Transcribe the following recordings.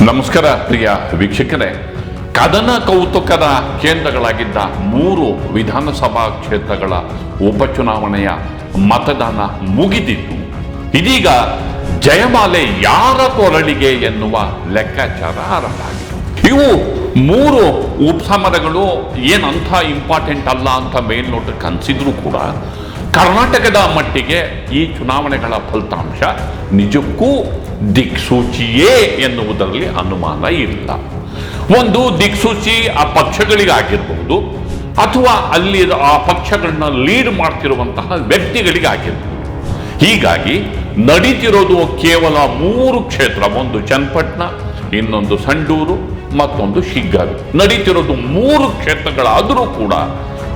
ನಮಸ್ಕಾರ ಪ್ರಿಯ ವೀಕ್ಷಕರೇ, ಕದನ ಕೌತುಕದ ಕೇಂದ್ರಗಳಾಗಿದ್ದ 3 ವಿಧಾನಸಭಾ ಕ್ಷೇತ್ರಗಳ ಉಪಚುನಾವಣೆಯ ಮತದಾನ ಮುಗಿದಿದ್ದು, ಇದೀಗ ಜಯಮಾಲೆ ಯಾರ ಕೊರಳಿಗೆ ಎನ್ನುವ ಲೆಕ್ಕಾಚಾರ ಆರಂಭ ಆಗಿದೆ. ಇವು 3 ಉಪಸಮರಗಳು ಏನಂಥ ಇಂಪಾರ್ಟೆಂಟ್ ಅಲ್ಲ ಅಂತ ಮೇಲ್ನೋಟಕ್ಕೆ ಅನಿಸಿದ್ರು ಕೂಡ ಕರ್ನಾಟಕದ ಮಟ್ಟಿಗೆ ಈ ಚುನಾವಣೆಗಳ ಫಲಿತಾಂಶ ನಿಜಕ್ಕೂ ದಿಕ್ಸೂಚಿಯೇ ಎನ್ನುವುದರಲ್ಲಿ ಅನುಮಾನ ಇಲ್ಲ. ಒಂದು ದಿಕ್ಸೂಚಿ ಆ ಪಕ್ಷಗಳಿಗಾಗಿರ್ಬಹುದು ಅಥವಾ ಅಲ್ಲಿ ಆ ಪಕ್ಷಗಳನ್ನ ಲೀಡ್ ಮಾಡ್ತಿರುವಂತಹ ವ್ಯಕ್ತಿಗಳಿಗಾಗಿರ್ಬಹುದು. ಹೀಗಾಗಿ ನಡೀತಿರೋದು ಕೇವಲ 3 ಕ್ಷೇತ್ರ, ಒಂದು ಚನ್ನಪಟ್ಟಣ, ಇನ್ನೊಂದು ಸಂಡೂರು, ಮತ್ತೊಂದು ಶಿಗ್ಗಾವಿ. ನಡೀತಿರೋದು 3 ಕ್ಷೇತ್ರಗಳಾದರೂ ಕೂಡ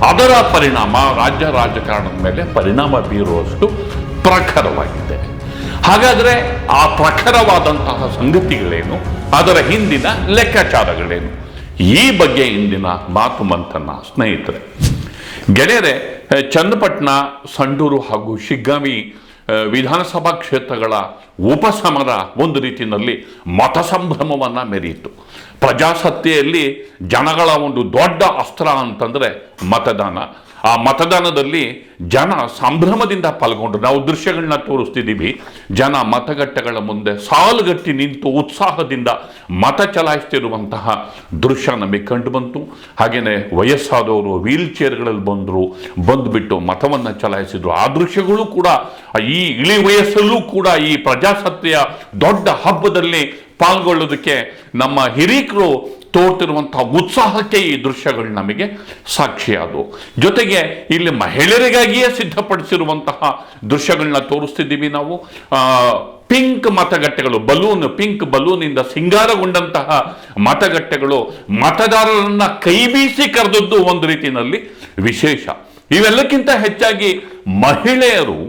ಅದರ ಪರಿಣಾಮ ರಾಜ್ಯ ರಾಜಕಾರಣದ ಮೇಲೆ ಪರಿಣಾಮ ಬೀರುವಷ್ಟು ಪ್ರಖರವಾಗಿದೆ. ಹಾಗಾದರೆ ಆ ಪ್ರಖರವಾದಂತಹ ಸಂಗತಿಗಳೇನು, ಅದರ ಹಿಂದಿನ ಲೆಕ್ಕಾಚಾರಗಳೇನು, ಈ ಬಗ್ಗೆ ಇಂದಿನ ಮಾತು ಮಂಥನ. ಸ್ನೇಹಿತರೆ, ಗೆಳೆಯರೆ, ಚನ್ನಪಟ್ಟಣ, ಸಂಡೂರು ಹಾಗೂ ಶಿಗ್ಗಾವಿ ವಿಧಾನಸಭಾ ಕ್ಷೇತ್ರಗಳ ಉಪಸಮರ ಒಂದು ರೀತಿಯಲ್ಲಿ ಮತ ಸಂಭ್ರಮವನ್ನು ಮೆರೆಯಿತು. ಪ್ರಜಾಸತ್ತೆಯಲ್ಲಿ ಜನಗಳ ಒಂದು ದೊಡ್ಡ ಅಸ್ತ್ರ ಅಂತಂದರೆ ಮತದಾನ. ಆ ಮತದಾನದಲ್ಲಿ ಜನ ಸಂಭ್ರಮದಿಂದ ಪಾಲ್ಗೊಂಡ್ರು. ನಾವು ದೃಶ್ಯಗಳನ್ನ ತೋರಿಸ್ತಿದ್ದೀವಿ. ಜನ ಮತಗಟ್ಟೆಗಳ ಮುಂದೆ ಸಾಲುಗಟ್ಟಿ ನಿಂತು ಉತ್ಸಾಹದಿಂದ ಮತ ಚಲಾಯಿಸ್ತಿರುವಂತಹ ದೃಶ್ಯ ನಮಗೆ ಕಂಡು ಬಂತು. ಹಾಗೆಯೇ ವಯಸ್ಸಾದವರು ವೀಲ್ ಚೇರ್ಗಳಲ್ಲಿ ಬಂದುಬಿಟ್ಟು ಮತವನ್ನು ಚಲಾಯಿಸಿದ್ರು. ಆ ದೃಶ್ಯಗಳು ಕೂಡ ಈ ಇಳಿ ವಯಸ್ಸಲ್ಲೂ ಕೂಡ ಈ ಪ್ರಜಾಸತ್ತೆಯ ದೊಡ್ಡ ಹಬ್ಬದಲ್ಲಿ ಪಾಲ್ಗೊಳ್ಳೋದಕ್ಕೆ ನಮ್ಮ ಹಿರೀಕರು ತೋರ್ತಿರುವಂತಹ ಉತ್ಸಾಹಕ್ಕೆ ಈ ದೃಶ್ಯಗಳು ನಮಗೆ ಸಾಕ್ಷಿಯಾದವು. ಜೊತೆಗೆ ಇಲ್ಲಿ ಮಹಿಳೆಯರಿಗಾಗಿಯೇ ಸಿದ್ಧಪಡಿಸಿರುವಂತಹ ದೃಶ್ಯಗಳನ್ನ ತೋರಿಸ್ತಿದ್ದೀವಿ ನಾವು. ಪಿಂಕ್ ಮತಗಟ್ಟೆಗಳು, ಪಿಂಕ್ ಬಲೂನಿಂದ ಸಿಂಗಾರಗೊಂಡಂತಹ ಮತಗಟ್ಟೆಗಳು ಮತದಾರರನ್ನ ಕೈ ಬೀಸಿ ಕರೆದದ್ದು ಒಂದು ರೀತಿಯಲ್ಲಿ ವಿಶೇಷ. ಇವೆಲ್ಲಕ್ಕಿಂತ ಹೆಚ್ಚಾಗಿ ಮಹಿಳೆಯರು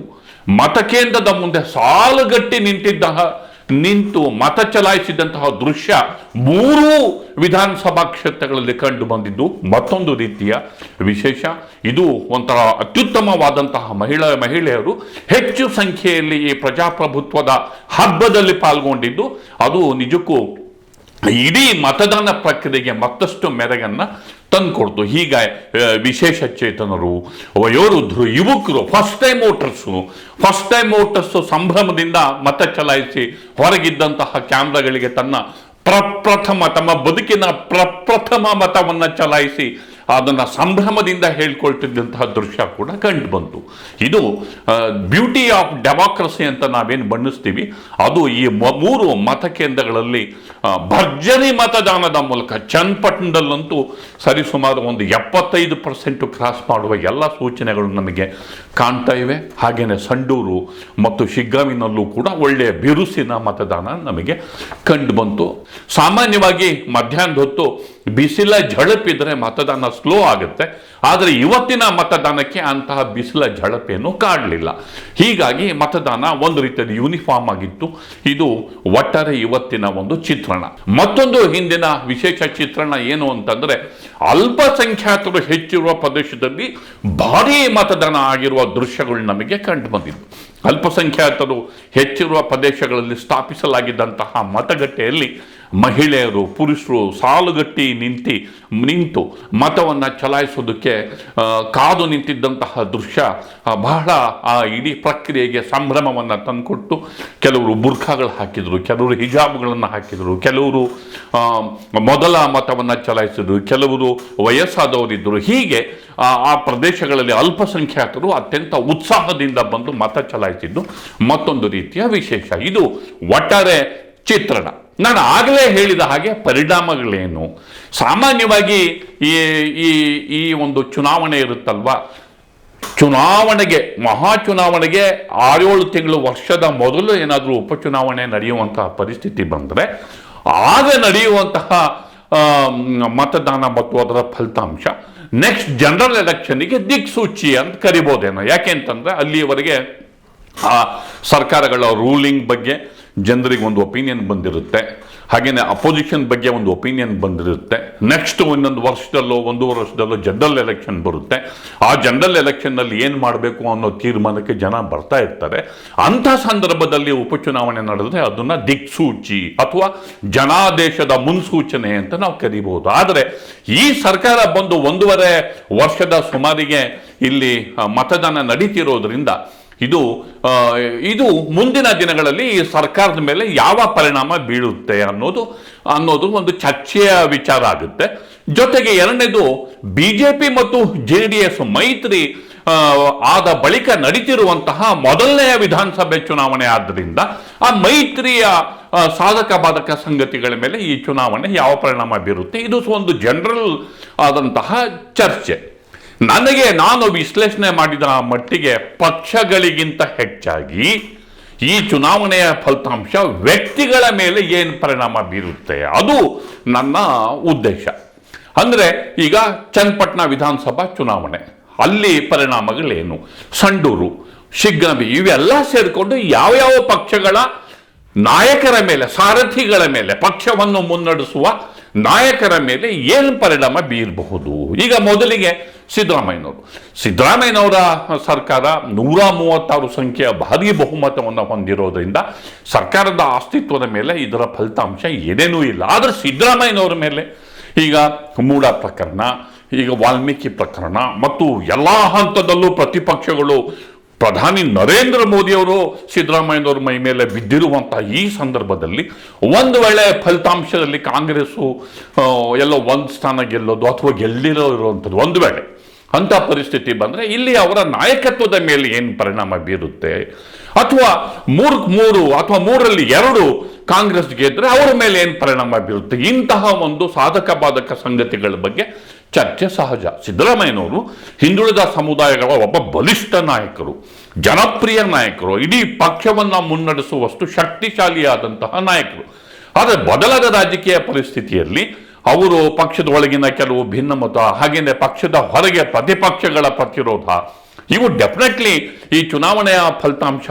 ಮತಕೇಂದ್ರದ ಮುಂದೆ ಸಾಲುಗಟ್ಟಿ ನಿಂತು ಮತ ಚಲಾಯಿಸಿದಂತಹ ದೃಶ್ಯ 3 ವಿಧಾನಸಭಾ ಕ್ಷೇತ್ರಗಳಲ್ಲಿ ಕಂಡು ಬಂದಿದ್ದು ಮತ್ತೊಂದು ರೀತಿಯ ವಿಶೇಷ. ಇದು ಒಂಥರ ಅತ್ಯುತ್ತಮವಾದಂತಹ ಮಹಿಳೆಯರು ಹೆಚ್ಚು ಸಂಖ್ಯೆಯಲ್ಲಿ ಈ ಪ್ರಜಾಪ್ರಭುತ್ವದ ಹಬ್ಬದಲ್ಲಿ ಪಾಲ್ಗೊಂಡಿದ್ದು ಅದು ನಿಜಕ್ಕೂ ಇಡೀ ಮತದಾನ ಪ್ರಕ್ರಿಯೆಗೆ ಮತ್ತಷ್ಟು ಮೆರಗನ್ನು ತಂದುಕೊಡ್ತು. ಹೀಗ ವಿಶೇಷ ಚೇತನರು, ವಯೋವೃದ್ಧರು, ಯುವಕರು, ಫಸ್ಟ್ ಟೈಮ್ ವೋಟರ್ಸು ಸಂಭ್ರಮದಿಂದ ಮತ ಚಲಾಯಿಸಿ ಹೊರಗಿದ್ದಂತಹ ಕ್ಯಾಮ್ರಾಗಳಿಗೆ ತಮ್ಮ ಬದುಕಿನ ಪ್ರಪ್ರಥಮ ಮತವನ್ನು ಚಲಾಯಿಸಿ ಅದನ್ನು ಸಂಭ್ರಮದಿಂದ ಹೇಳ್ಕೊಳ್ತಿದ್ದಂತಹ ದೃಶ್ಯ ಕೂಡ ಕಂಡು ಬಂತು. ಇದು ಬ್ಯೂಟಿ ಆಫ್ ಡೆಮಾಕ್ರಸಿ ಅಂತ ನಾವೇನು ಬಣ್ಣಿಸ್ತೀವಿ, ಅದು ಈ 3 ಮತಕೇಂದ್ರಗಳಲ್ಲಿ ಭರ್ಜರಿ ಮತದಾನದ ಮೂಲಕ ಚನ್ನಪಟ್ಟಣದಲ್ಲಂತೂ ಸರಿಸುಮಾರು ಒಂದು 75% ಕ್ರಾಸ್ ಮಾಡುವ ಎಲ್ಲ ಸೂಚನೆಗಳು ನಮಗೆ ಕಾಣ್ತಾ ಇವೆ. ಹಾಗೆಯೇ ಸಂಡೂರು ಮತ್ತು ಶಿಗ್ಗಾವಿನಲ್ಲೂ ಕೂಡ ಒಳ್ಳೆಯ ಬಿರುಸಿನ ಮತದಾನ ನಮಗೆ ಕಂಡು ಬಂತು. ಸಾಮಾನ್ಯವಾಗಿ ಮಧ್ಯಾಹ್ನದ ಹೊತ್ತು ಬಿಸಿಲ ಝಳಪಿದ್ರೆ ಮತದಾನ ಸ್ಲೋ ಆಗುತ್ತೆ. ಆದರೆ ಇವತ್ತಿನ ಮತದಾನಕ್ಕೆ ಅಂತಹ ಬಿಸಿಲ ಝಳಪೇನು ಕಾಡಲಿಲ್ಲ. ಹೀಗಾಗಿ ಮತದಾನ ಒಂದು ರೀತಿಯಲ್ಲಿ ಯೂನಿಫಾರ್ಮ್ ಆಗಿತ್ತು. ಇದು ಒಟ್ಟಾರೆ ಇವತ್ತಿನ ಒಂದು ಚಿತ್ರಣ. ಮತ್ತೊಂದು ಹಿಂದಿನ ವಿಶೇಷ ಚಿತ್ರಣ ಏನು ಅಂತಂದ್ರೆ, ಅಲ್ಪಸಂಖ್ಯಾತರು ಹೆಚ್ಚಿರುವ ಪ್ರದೇಶದಲ್ಲಿ ಭಾರೀ ಮತದಾನ ಆಗಿರುವ ದೃಶ್ಯಗಳು ನಮಗೆ ಕಂಡು ಬಂದಿದ್ದು. ಅಲ್ಪಸಂಖ್ಯಾತರು ಹೆಚ್ಚಿರುವ ಪ್ರದೇಶಗಳಲ್ಲಿ ಸ್ಥಾಪಿಸಲಾಗಿದ್ದಂತಹ ಮತಗಟ್ಟೆಯಲ್ಲಿ ಮಹಿಳೆಯರು, ಪುರುಷರು ಸಾಲುಗಟ್ಟಿ ನಿಂತು ಮತವನ್ನು ಚಲಾಯಿಸೋದಕ್ಕೆ ಕಾದು ನಿಂತಿದ್ದಂತಹ ದೃಶ್ಯ ಬಹಳ ಆ ಇಡೀ ಪ್ರಕ್ರಿಯೆಗೆ ಸಂಭ್ರಮವನ್ನು ತಂದುಕೊಟ್ಟು, ಕೆಲವರು ಬುರ್ಖಾಗಳು ಹಾಕಿದರು, ಕೆಲವರು ಹಿಜಾಬ್ಗಳನ್ನು ಹಾಕಿದರು, ಕೆಲವರು ಮೊದಲ ಮತವನ್ನು ಚಲಾಯಿಸಿದರು, ಕೆಲವರು ವಯಸ್ಸಾದವರಿದ್ದರು. ಹೀಗೆ ಆ ಪ್ರದೇಶಗಳಲ್ಲಿ ಅಲ್ಪಸಂಖ್ಯಾತರು ಅತ್ಯಂತ ಉತ್ಸಾಹದಿಂದ ಬಂದು ಮತ ಚಲಾಯಿಸಿದ್ದು ಮತ್ತೊಂದು ರೀತಿಯ ವಿಶೇಷ. ಇದು ಒಟ್ಟಾರೆ ಚಿತ್ರಣ. ನಾನು ಆಗಲೇ ಹೇಳಿದ ಹಾಗೆ ಪರಿಣಾಮಗಳೇನು? ಸಾಮಾನ್ಯವಾಗಿ ಈ ಒಂದು ಚುನಾವಣೆ ಇರುತ್ತಲ್ವ, ಮಹಾಚುನಾವಣೆಗೆ 6-7 ತಿಂಗಳು ವರ್ಷದ ಮೊದಲು ಏನಾದರೂ ಉಪಚುನಾವಣೆ ನಡೆಯುವಂತಹ ಪರಿಸ್ಥಿತಿ ಬಂದರೆ ಆಗ ನಡೆಯುವಂತಹ ಮತದಾನ ಮತ್ತು ಅದರ ಫಲಿತಾಂಶ ನೆಕ್ಸ್ಟ್ ಜನರಲ್ ಎಲೆಕ್ಷನ್ನಿಗೆ ದಿಕ್ಸೂಚಿ ಅಂತ ಕರಿಬೋದೇನೋ. ಯಾಕೆ ಅಂತಂದರೆ ಅಲ್ಲಿಯವರೆಗೆ ಆ ಸರ್ಕಾರಗಳ ರೂಲಿಂಗ್ ಬಗ್ಗೆ ಜನರಿಗೆ ಒಂದು ಒಪಿನಿಯನ್ ಬಂದಿರುತ್ತೆ. ಹಾಗೆಯೇ ಅಪೋಸಿಷನ್ ಬಗ್ಗೆ ಒಂದು ಒಪಿನಿಯನ್ ಬಂದಿರುತ್ತೆ. ನೆಕ್ಸ್ಟ್ ಇನ್ನೊಂದು ವರ್ಷದಲ್ಲೋ 1.5 ವರ್ಷದಲ್ಲೋ ಜನರಲ್ ಎಲೆಕ್ಷನ್ ಬರುತ್ತೆ. ಆ ಜನರಲ್ ಎಲೆಕ್ಷನ್ನಲ್ಲಿ ಏನು ಮಾಡಬೇಕು ಅನ್ನೋ ತೀರ್ಮಾನಕ್ಕೆ ಜನ ಬರ್ತಾ ಇರ್ತಾರೆ. ಅಂಥ ಸಂದರ್ಭದಲ್ಲಿ ಉಪಚುನಾವಣೆ ನಡೆದ್ರೆ ಅದನ್ನು ದಿಕ್ಸೂಚಿ ಅಥವಾ ಜನಾದೇಶದ ಮುನ್ಸೂಚನೆ ಅಂತ ನಾವು ಕರಿಬಹುದು. ಆದರೆ ಈ ಸರ್ಕಾರ ಬಂದು 1.5 ವರ್ಷದ ಸುಮಾರಿಗೆ ಇಲ್ಲಿ ಮತದಾನ ನಡೀತಿರೋದ್ರಿಂದ ಇದು ಮುಂದಿನ ದಿನಗಳಲ್ಲಿ ಈ ಸರ್ಕಾರದ ಮೇಲೆ ಯಾವ ಪರಿಣಾಮ ಬೀಳುತ್ತೆ ಅನ್ನೋದು ಒಂದು ಚರ್ಚೆಯ ವಿಚಾರ ಆಗುತ್ತೆ. ಜೊತೆಗೆ ಎರಡನೇದು, ಬಿಜೆಪಿ ಮತ್ತು JDS ಮೈತ್ರಿ ಆದ ಬಳಿಕ ನಡೀತಿರುವಂತಹ ಮೊದಲನೆಯ ವಿಧಾನಸಭೆ ಚುನಾವಣೆ ಆದ್ದರಿಂದ ಆ ಮೈತ್ರಿಯ ಸಾಧಕ ಬಾಧಕ ಸಂಗತಿಗಳ ಮೇಲೆ ಈ ಚುನಾವಣೆ ಯಾವ ಪರಿಣಾಮ ಬೀರುತ್ತೆ, ಇದು ಒಂದು ಜನರಲ್ ಆದಂತಹ ಚರ್ಚೆ. ನಾನು ವಿಶ್ಲೇಷಣೆ ಮಾಡಿದ ಮಟ್ಟಿಗೆ ಪಕ್ಷಗಳಿಗಿಂತ ಹೆಚ್ಚಾಗಿ ಈ ಚುನಾವಣೆಯ ಫಲಿತಾಂಶ ವ್ಯಕ್ತಿಗಳ ಮೇಲೆ ಏನು ಪರಿಣಾಮ ಬೀರುತ್ತೆ ಅದು ನನ್ನ ಉದ್ದೇಶ. ಅಂದರೆ ಈಗ ಚನ್ನಪಟ್ಟಣ ವಿಧಾನಸಭಾ ಚುನಾವಣೆ, ಅಲ್ಲಿ ಪರಿಣಾಮಗಳೇನು, ಸಂಡೂರು, ಶಿಗ್ಗಾಂವಿ ಇವೆಲ್ಲ ಸೇರಿಕೊಂಡು ಯಾವ್ಯಾವ ಪಕ್ಷಗಳ ನಾಯಕರ ಮೇಲೆ, ಸಾರಥಿಗಳ ಮೇಲೆ, ಪಕ್ಷವನ್ನು ಮುನ್ನಡೆಸುವ ನಾಯಕರ ಮೇಲೆ ಏನು ಪರಿಣಾಮ ಬೀರಬಹುದು. ಈಗ ಮೊದಲಿಗೆ ಸಿದ್ದರಾಮಯ್ಯನವರ ಸರ್ಕಾರ 136 ಸಂಖ್ಯೆಯ ಭಾರೀ ಬಹುಮತವನ್ನು ಹೊಂದಿರೋದ್ರಿಂದ ಸರ್ಕಾರದ ಅಸ್ತಿತ್ವದ ಮೇಲೆ ಇದರ ಫಲಿತಾಂಶ ಏನೇನೂ ಇಲ್ಲ. ಆದರೆ ಸಿದ್ದರಾಮಯ್ಯನವರ ಮೇಲೆ ಈಗ ಮೂಡ ಪ್ರಕರಣ, ಈಗ ವಾಲ್ಮೀಕಿ ಪ್ರಕರಣ ಮತ್ತು ಎಲ್ಲ ಹಂತದಲ್ಲೂ ಪ್ರತಿಪಕ್ಷಗಳು ಪ್ರಧಾನಿ ನರೇಂದ್ರ ಮೋದಿಯವರು ಸಿದ್ದರಾಮಯ್ಯನವ್ರ ಮೈ ಮೇಲೆ ಬಿದ್ದಿರುವಂತಹ ಈ ಸಂದರ್ಭದಲ್ಲಿ ಒಂದು ವೇಳೆ ಫಲಿತಾಂಶದಲ್ಲಿ ಕಾಂಗ್ರೆಸ್ಸು ಎಲ್ಲೋ ಒಂದು ಸ್ಥಾನ ಗೆಲ್ಲೋದು ಅಥವಾ ಇರುವಂಥದ್ದು ಒಂದು ವೇಳೆ ಅಂಥ ಪರಿಸ್ಥಿತಿ ಬಂದರೆ ಇಲ್ಲಿ ಅವರ ನಾಯಕತ್ವದ ಮೇಲೆ ಏನು ಪರಿಣಾಮ ಬೀರುತ್ತೆ, ಅಥವಾ 3 ಅಥವಾ 3ರಲ್ಲಿ 2 ಕಾಂಗ್ರೆಸ್ ಗೆದ್ದರೆ ಅವರ ಮೇಲೆ ಏನು ಪರಿಣಾಮ ಬೀರುತ್ತೆ, ಇಂತಹ ಒಂದು ಸಾಧಕ ಬಾಧಕ ಸಂಗತಿಗಳ ಬಗ್ಗೆ ಚರ್ಚೆ ಸಹಜ. ಸಿದ್ದರಾಮಯ್ಯನವರು ಹಿಂದುಳಿದ ಸಮುದಾಯಗಳ ಒಬ್ಬ ಬಲಿಷ್ಠ ನಾಯಕರು, ಜನಪ್ರಿಯ ನಾಯಕರು, ಇಡೀ ಪಕ್ಷವನ್ನು ಮುನ್ನಡೆಸುವಷ್ಟು ಶಕ್ತಿಶಾಲಿಯಾದಂತಹ ನಾಯಕರು. ಆದರೆ ಬದಲಾದ ರಾಜಕೀಯ ಪರಿಸ್ಥಿತಿಯಲ್ಲಿ ಅವರು ಪಕ್ಷದ ಒಳಗಿನ ಕೆಲವು ಭಿನ್ನಮತ, ಹಾಗೆಯೇ ಪಕ್ಷದ ಹೊರಗೆ ಪ್ರತಿಪಕ್ಷಗಳ ಪ್ರತಿರೋಧ, ಇವು ಡೆಫಿನೆಟ್ಲಿ ಈ ಚುನಾವಣೆಯ ಫಲಿತಾಂಶ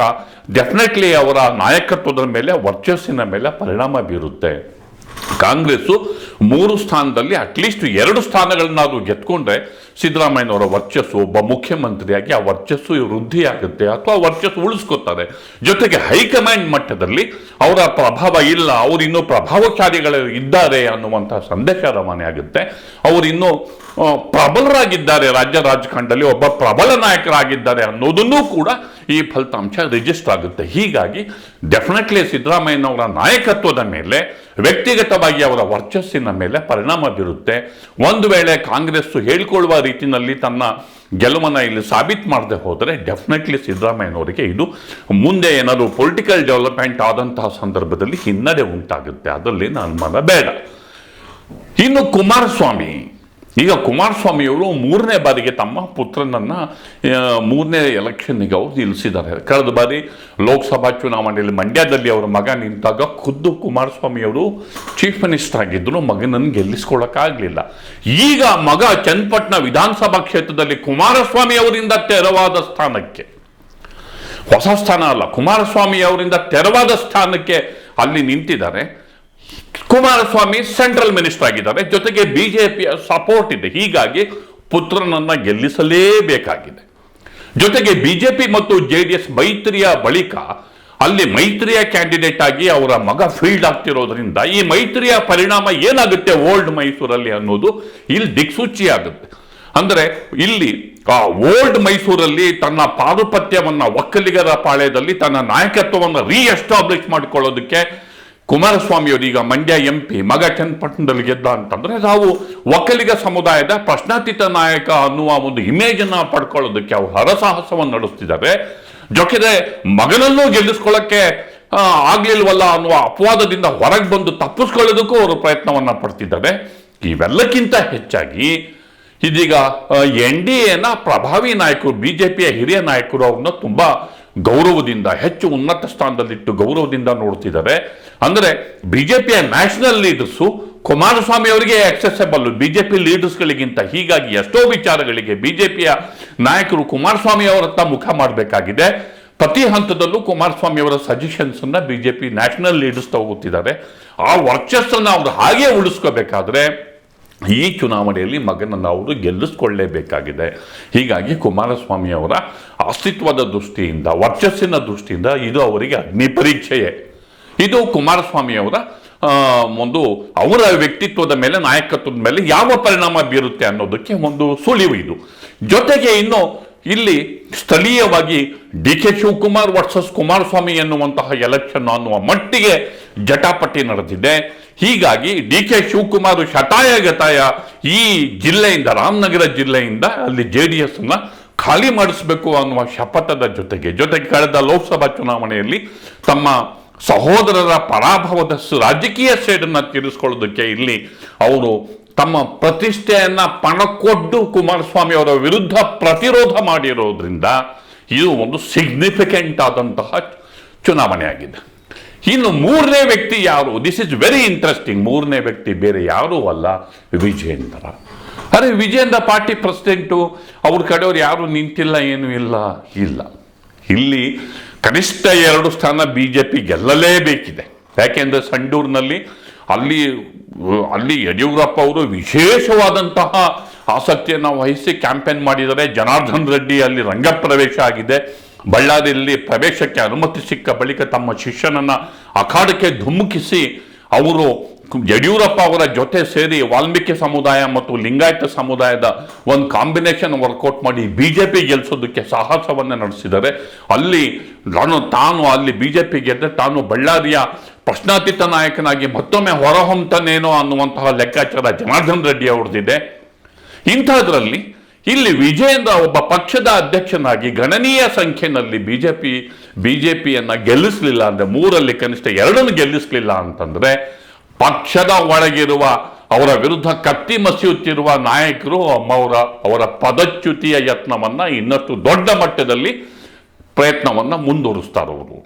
ಡೆಫಿನೆಟ್ಲಿ ಅವರ ನಾಯಕತ್ವದ ಮೇಲೆ, ವರ್ಚಸ್ಸಿನ ಮೇಲೆ ಪರಿಣಾಮ ಬೀರುತ್ತೆ. ಕಾಂಗ್ರೆಸ್ಸು 3 ಸ್ಥಾನದಲ್ಲಿ ಅಟ್ಲೀಸ್ಟ್ 2 ಸ್ಥಾನಗಳನ್ನಾದರೂ ಗೆದ್ಕೊಂಡ್ರೆ ಸಿದ್ದರಾಮಯ್ಯನವರ ವರ್ಚಸ್ಸು, ಒಬ್ಬ ಮುಖ್ಯಮಂತ್ರಿಯಾಗಿ ಆ ವರ್ಚಸ್ಸು ವೃದ್ಧಿಯಾಗುತ್ತೆ ಅಥವಾ ವರ್ಚಸ್ಸು ಉಳಿಸ್ಕೊತಾರೆ. ಜೊತೆಗೆ ಹೈಕಮಾಂಡ್ ಮಟ್ಟದಲ್ಲಿ ಅವರ ಪ್ರಭಾವ ಇಲ್ಲ, ಅವರು ಇನ್ನೂ ಪ್ರಭಾವಶಾಲಿಗಳು ಇದ್ದಾರೆ ಅನ್ನುವಂಥ ಸಂದೇಶ ರವಾನೆ ಆಗುತ್ತೆ. ಅವರು ಇನ್ನೂ ಪ್ರಬಲರಾಗಿದ್ದಾರೆ, ರಾಜ್ಯ ರಾಜಕಾರಣದಲ್ಲಿ ಒಬ್ಬ ಪ್ರಬಲ ನಾಯಕರಾಗಿದ್ದಾರೆ ಅನ್ನೋದನ್ನೂ ಕೂಡ ಈ ಫಲಿತಾಂಶ ರಿಜಿಸ್ಟರ್ ಆಗುತ್ತೆ. ಹೀಗಾಗಿ ಡೆಫಿನೆಟ್ಲಿ ಸಿದ್ದರಾಮಯ್ಯನವರ ನಾಯಕತ್ವದ ಮೇಲೆ, ವ್ಯಕ್ತಿಗತವಾಗಿ ಅವರ ವರ್ಚಸ್ಸಿನ ಮೇಲೆ ಪರಿಣಾಮ ಬೀರುತ್ತೆ. ಒಂದು ವೇಳೆ ಕಾಂಗ್ರೆಸ್ ಹೇಳಿಕೊಳ್ಳುವ ರೀತಿಯಲ್ಲಿ ತನ್ನ ಗೆಲುವನ್ನು ಇಲ್ಲಿ ಸಾಬೀತು ಮಾಡದೆ ಹೋದರೆ ಡೆಫಿನೆಟ್ಲಿ ಸಿದ್ದರಾಮಯ್ಯನವರಿಗೆ ಇದು ಮುಂದೆ ಏನಾದರೂ ಪೊಲಿಟಿಕಲ್ ಡೆವಲಪ್ಮೆಂಟ್ ಆದಂತಹ ಸಂದರ್ಭದಲ್ಲಿ ಹಿನ್ನಡೆ ಉಂಟಾಗುತ್ತೆ, ಅದರಲ್ಲಿ ಅನುಮಾನ ಬೇಡ. ಇನ್ನು ಕುಮಾರಸ್ವಾಮಿಯವರು 3ನೇ ಬಾರಿಗೆ ತಮ್ಮ ಪುತ್ರನನ್ನು 3ನೇ ಎಲೆಕ್ಷನ್ನಿಗೆ ಅವರು ನಿಲ್ಲಿಸಿದ್ದಾರೆ. ಕಳೆದ ಬಾರಿ ಲೋಕಸಭಾ ಚುನಾವಣೆಯಲ್ಲಿ ಮಂಡ್ಯದಲ್ಲಿ ಅವರ ಮಗ ನಿಂತಾಗ ಖುದ್ದು ಕುಮಾರಸ್ವಾಮಿಯವರು ಚೀಫ್ ಮಿನಿಸ್ಟರ್ ಆಗಿದ್ದರು, ಮಗನನ್ನು ಗೆಲ್ಲಿಸ್ಕೊಳ್ಳೋಕ್ಕಾಗಲಿಲ್ಲ. ಈಗ ಮಗ ಚನ್ನಪಟ್ಟಣ ವಿಧಾನಸಭಾ ಕ್ಷೇತ್ರದಲ್ಲಿ ಕುಮಾರಸ್ವಾಮಿ ಅವರಿಂದ ತೆರವಾದ ಸ್ಥಾನಕ್ಕೆ, ಹೊಸ ಸ್ಥಾನ ಅಲ್ಲ, ಕುಮಾರಸ್ವಾಮಿ ಅವರಿಂದ ತೆರವಾದ ಸ್ಥಾನಕ್ಕೆ ಅಲ್ಲಿ ನಿಂತಿದ್ದಾರೆ. ಕುಮಾರಸ್ವಾಮಿ ಸೆಂಟ್ರಲ್ ಮಿನಿಸ್ಟರ್ ಆಗಿದ್ದಾರೆ, ಜೊತೆಗೆ ಬಿಜೆಪಿಯ ಸಪೋರ್ಟ್ ಇದೆ. ಹೀಗಾಗಿ ಪುತ್ರನನ್ನ ಗೆಲ್ಲಿಸಲೇಬೇಕಾಗಿದೆ. ಜೊತೆಗೆ ಬಿಜೆಪಿ ಮತ್ತು JDS ಮೈತ್ರಿಯ ಬಳಿಕ ಅಲ್ಲಿ ಮೈತ್ರಿಯ ಕ್ಯಾಂಡಿಡೇಟ್ ಆಗಿ ಅವರ ಮಗ ಫೀಲ್ಡ್ ಆಗ್ತಿರೋದ್ರಿಂದ ಈ ಮೈತ್ರಿಯ ಪರಿಣಾಮ ಏನಾಗುತ್ತೆ ಓಲ್ಡ್ ಮೈಸೂರಲ್ಲಿ ಅನ್ನೋದು ಇಲ್ಲಿ ದಿಕ್ಸೂಚಿ ಆಗುತ್ತೆ. ಅಂದರೆ ಇಲ್ಲಿ ಓಲ್ಡ್ ಮೈಸೂರಲ್ಲಿ ತನ್ನ ಪಾರುಪತ್ಯವನ್ನ, ಒಕ್ಕಲಿಗರ ಪಾಳ್ಯದಲ್ಲಿ ತನ್ನ ನಾಯಕತ್ವವನ್ನು ರೀಎಸ್ಟಾಬ್ಲಿಷ್ ಮಾಡಿಕೊಳ್ಳೋದಕ್ಕೆ ಕುಮಾರಸ್ವಾಮಿಯವರು ಈಗ ಮಂಡ್ಯ MP, ಮಗ ಚನ್ನಪಟ್ಟಣದಲ್ಲಿ ಗೆದ್ದ ಅಂತಂದ್ರೆ ನಾವು ಒಕ್ಕಲಿಗ ಸಮುದಾಯದ ಪ್ರಶ್ನಾತೀತ ನಾಯಕ ಅನ್ನುವ ಒಂದು ಇಮೇಜನ್ನು ಪಡ್ಕೊಳ್ಳೋದಕ್ಕೆ ಅವರು ಹರಸಾಹಸವನ್ನು ನಡೆಸ್ತಿದ್ದಾರೆ. ಜೊತೆಗೆ ಮಗನನ್ನೂ ಗೆಲ್ಲಿಸ್ಕೊಳ್ಳೋಕ್ಕೆ ಆಗ್ಲಿಲ್ವಲ್ಲ ಅನ್ನುವ ಅಪವಾದದಿಂದ ಹೊರಗೆ ಬಂದು ತಪ್ಪಿಸ್ಕೊಳ್ಳೋದಕ್ಕೂ ಅವರು ಪ್ರಯತ್ನವನ್ನ ಪಡ್ತಿದ್ದಾರೆ. ಇವೆಲ್ಲಕ್ಕಿಂತ ಹೆಚ್ಚಾಗಿ ಇದೀಗ NDAನ ಪ್ರಭಾವಿ ನಾಯಕರು, ಬಿಜೆಪಿಯ ಹಿರಿಯ ನಾಯಕರು ಅವ್ರನ್ನ ತುಂಬಾ ಗೌರವದಿಂದ, ಹೆಚ್ಚು ಉನ್ನತ ಸ್ಥಾನದಲ್ಲಿಟ್ಟು ಗೌರವದಿಂದ ನೋಡ್ತಿದ್ದಾರೆ. ಅಂದರೆ ಬಿಜೆಪಿಯ ನ್ಯಾಷನಲ್ ಲೀಡರ್ಸು ಕುಮಾರಸ್ವಾಮಿ ಅವರಿಗೆ ಆಕ್ಸೆಸಬಲ್ ಬಿಜೆಪಿ ಲೀಡರ್ಸ್ಗಳಿಗಿಂತ. ಹೀಗಾಗಿ ಎಷ್ಟೋ ವಿಚಾರಗಳಿಗೆ ಬಿಜೆಪಿಯ ನಾಯಕರು ಕುಮಾರಸ್ವಾಮಿ ಅವರತ್ತ ಮುಖ ಮಾಡಬೇಕಾಗಿದೆ. ಪ್ರತಿ ಹಂತದಲ್ಲೂ ಕುಮಾರಸ್ವಾಮಿ ಅವರ ಸಜೆಷನ್ಸನ್ನು BJP ನ್ಯಾಷನಲ್ ಲೀಡರ್ಸ್ ತಗೋತಿದ್ದಾರೆ. ಆ ವರ್ಚಸ್ಸನ್ನು ಅವರು ಹಾಗೆ ಉಳಿಸ್ಕೋಬೇಕಾದ್ರೆ ಈ ಚುನಾವಣೆಯಲ್ಲಿ ಮಗನನ್ನು ಅವರು ಗೆಲ್ಲಿಸ್ಕೊಳ್ಳೇಬೇಕಾಗಿದೆ. ಹೀಗಾಗಿ ಕುಮಾರಸ್ವಾಮಿ ಅವರ ಅಸ್ತಿತ್ವದ ದೃಷ್ಟಿಯಿಂದ, ವರ್ಚಸ್ಸಿನ ದೃಷ್ಟಿಯಿಂದ ಇದು ಅವರಿಗೆ ಅಗ್ನಿ ಪರೀಕ್ಷೆಯೇ. ಇದು ಕುಮಾರಸ್ವಾಮಿ ಅವರ ಅವರ ವ್ಯಕ್ತಿತ್ವದ ಮೇಲೆ, ನಾಯಕತ್ವದ ಮೇಲೆ ಯಾವ ಪರಿಣಾಮ ಬೀರುತ್ತೆ ಅನ್ನೋದಕ್ಕೆ ಒಂದು ಸುಳಿವು ಇದು. ಜೊತೆಗೆ ಇನ್ನು ಇಲ್ಲಿ ಸ್ಥಳೀಯವಾಗಿ DK ಶಿವಕುಮಾರ್ ವರ್ಸಸ್ ಕುಮಾರಸ್ವಾಮಿ ಎನ್ನುವಂತಹ ಎಲೆಕ್ಷನ್ ಅನ್ನುವ ಮಟ್ಟಿಗೆ ಜಟಾಪಟಿ ನಡೆದಿದೆ. ಹೀಗಾಗಿ DK ಶಿವಕುಮಾರ್ ಶತಾಯಗತಾಯ ಈ ಜಿಲ್ಲೆಯಿಂದ, ರಾಮನಗರ ಜಿಲ್ಲೆಯಿಂದ ಅಲ್ಲಿ JDS ಅನ್ನ ಖಾಲಿ ಮಾಡಿಸಬೇಕು ಅನ್ನುವ ಶಪಥದ ಜೊತೆಗೆ ಕಳೆದ ಲೋಕಸಭಾ ಚುನಾವಣೆಯಲ್ಲಿ ತಮ್ಮ ಸಹೋದರರ ಪರಾಭವದ ರಾಜಕೀಯ ಸೇಡನ್ನು ತೀರಿಸಿಕೊಳ್ಳೋದಕ್ಕೆ ಇಲ್ಲಿ ಅವರು ತಮ್ಮ ಪ್ರತಿಷ್ಠೆಯನ್ನ ಪಣಕ್ಕೊಟ್ಟು ಕುಮಾರಸ್ವಾಮಿ ಅವರ ವಿರುದ್ಧ ಪ್ರತಿರೋಧ ಮಾಡಿರೋದ್ರಿಂದ ಇದು ಒಂದು ಸಿಗ್ನಿಫಿಕೆಂಟ್ ಆದಂತಹ ಚುನಾವಣೆ ಆಗಿದೆ. ಇನ್ನು ಮೂರನೇ ವ್ಯಕ್ತಿ ಯಾರು? This is very interesting. ಮೂರನೇ ವ್ಯಕ್ತಿ ಬೇರೆ ಯಾರೂ ಅಲ್ಲ, ವಿಜೇಂದ್ರ. ಅರೆ, ವಿಜೇಂದ್ರ ಪಾರ್ಟಿ ಪ್ರೆಸಿಡೆಂಟು, ಅವ್ರ ಕಡೆಯವ್ರು ಯಾರು ನಿಂತಿಲ್ಲ, ಏನೂ ಇಲ್ಲ. ಇಲ್ಲಿ ಕನಿಷ್ಠ 2 ಸ್ಥಾನ BJP ಗೆಲ್ಲಲೇಬೇಕಿದೆ. ಯಾಕೆಂದರೆ ಸಂಡೂರಿನಲ್ಲಿ ಅಲ್ಲಿ ಯಡಿಯೂರಪ್ಪ ಅವರು ವಿಶೇಷವಾದಂತಹ ಆಸಕ್ತಿಯನ್ನು ವಹಿಸಿ ಕ್ಯಾಂಪೇನ್ ಮಾಡಿದ್ದಾರೆ. ಜನಾರ್ದನ್ ರೆಡ್ಡಿ ಅಲ್ಲಿ ರಂಗಪ್ರವೇಶ ಆಗಿದೆ. ಬಳ್ಳಾರಿಯಲ್ಲಿ ಪ್ರವೇಶಕ್ಕೆ ಅನುಮತಿ ಸಿಕ್ಕ ಬಳಿಕ ತಮ್ಮ ಶಿಷ್ಯನನ್ನು ಅಖಾಡಕ್ಕೆ ಧುಮುಕಿಸಿ ಅವರು ಯಡಿಯೂರಪ್ಪ ಅವರ ಜೊತೆ ಸೇರಿ ವಾಲ್ಮೀಕಿ ಸಮುದಾಯ ಮತ್ತು ಲಿಂಗಾಯತ ಸಮುದಾಯದ ಒಂದು ಕಾಂಬಿನೇಷನ್ ವರ್ಕೌಟ್ ಮಾಡಿ BJP ಗೆಲ್ಲಿಸೋದಕ್ಕೆ ಸಾಹಸವನ್ನು ನಡೆಸಿದ್ದಾರೆ. ತಾನು ಅಲ್ಲಿ BJP ಗೆದ್ದರೆ ತಾನು ಬಳ್ಳಾರಿಯ ಪ್ರಶ್ನಾತೀತ ನಾಯಕನಾಗಿ ಮತ್ತೊಮ್ಮೆ ಹೊರಹೊಮ್ಮತಾನೇನೋ ಅನ್ನುವಂತಹ ಲೆಕ್ಕಾಚಾರ ಜನಾರ್ದನ್ ರೆಡ್ಡಿ ಅವ್ರದ್ದಿದೆ. ಇಂಥದ್ರಲ್ಲಿ ಇಲ್ಲಿ ವಿಜೇಂದ್ರ ಒಬ್ಬ ಪಕ್ಷದ ಅಧ್ಯಕ್ಷನಾಗಿ ಗಣನೀಯ ಸಂಖ್ಯೆಯಲ್ಲಿ ಬಿಜೆಪಿಯನ್ನು ಗೆಲ್ಲಿಸಲಿಲ್ಲ ಅಂದರೆ, 3ರಲ್ಲಿ ಕನಿಷ್ಠ 2 ಗೆಲ್ಲಿಸಲಿಲ್ಲ ಅಂತಂದ್ರೆ, ಪಕ್ಷದ ಒಳಗಿರುವ ಅವರ ವಿರುದ್ಧ ಕತ್ತಿ ಮಸಿಯುತ್ತಿರುವ ನಾಯಕರು ಅವರ ಪದಚ್ಯುತಿಯ ಯತ್ನವನ್ನ ಇನ್ನಷ್ಟು ದೊಡ್ಡ ಮಟ್ಟದಲ್ಲಿ ಪ್ರಯತ್ನವನ್ನ ಮುಂದುವರಿಸ್ತಾರೆ ಅವರು.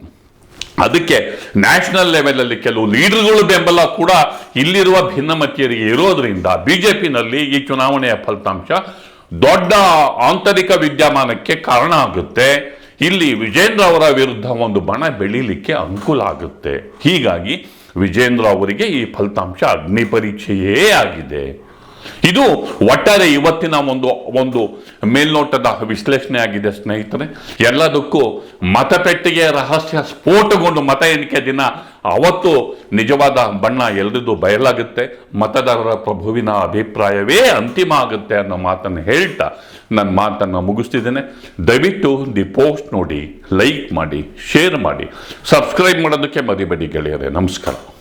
ಅದಕ್ಕೆ ನ್ಯಾಷನಲ್ ಲೆವೆಲಲ್ಲಿ ಕೆಲವು ಲೀಡರ್ಗಳ ಬೆಂಬಲ ಕೂಡ ಇಲ್ಲಿರುವ ಭಿನ್ನಮತೀಯರಿಗೆ ಇರೋದ್ರಿಂದ BJPನಲ್ಲಿ ಈ ಚುನಾವಣೆಯ ಫಲಿತಾಂಶ ದೊಡ್ಡ ಆಂತರಿಕ ವಿದ್ಯಮಾನಕ್ಕೆ ಕಾರಣ ಆಗುತ್ತೆ. ಇಲ್ಲಿ ವಿಜೇಂದ್ರ ಅವರ ವಿರುದ್ಧ ಒಂದು ಬಣ ಬೆಳೀಲಿಕ್ಕೆ ಅನುಕೂಲ ಆಗುತ್ತೆ. ಹೀಗಾಗಿ ವಿಜೇಂದ್ರ ಅವರಿಗೆ ಈ ಫಲಿತಾಂಶ ಅಗ್ನಿ ಪರೀಕ್ಷೆಯೇ ಆಗಿದೆ. ಇದು ಒಟ್ಟಾರೆ ಇವತ್ತಿನ ಒಂದು ಮೇಲ್ನೋಟದ ವಿಶ್ಲೇಷಣೆ ಆಗಿದೆ ಸ್ನೇಹಿತರೆ. ಎಲ್ಲದಕ್ಕೂ ಮತಪೆಟ್ಟಿಗೆ ರಹಸ್ಯ ಸ್ಫೋಟಗೊಂಡು ಮತ ಎಣಿಕೆ ದಿನ ಅವತ್ತು ನಿಜವಾದ ಬಣ್ಣ ಎಲ್ಲರಿಗೂ ಬಯಲಾಗುತ್ತೆ. ಮತದಾರರ ಪ್ರಭುವಿನ ಅಭಿಪ್ರಾಯವೇ ಅಂತಿಮ ಆಗುತ್ತೆ ಅನ್ನೋ ಮಾತನ್ನು ಹೇಳ್ತಾ ನನ್ನ ಮಾತನ್ನು ಮುಗಿಸ್ತಿದ್ದೇನೆ. ದಯವಿಟ್ಟು ದಿ ಪೋಸ್ಟ್ ನೋಡಿ, ಲೈಕ್ ಮಾಡಿ, ಶೇರ್ ಮಾಡಿ, ಸಬ್ಸ್ಕ್ರೈಬ್ ಮಾಡೋದಕ್ಕೆ ಮರಿಬೇಡಿ ಗೆಳೆಯರೇ. ನಮಸ್ಕಾರ.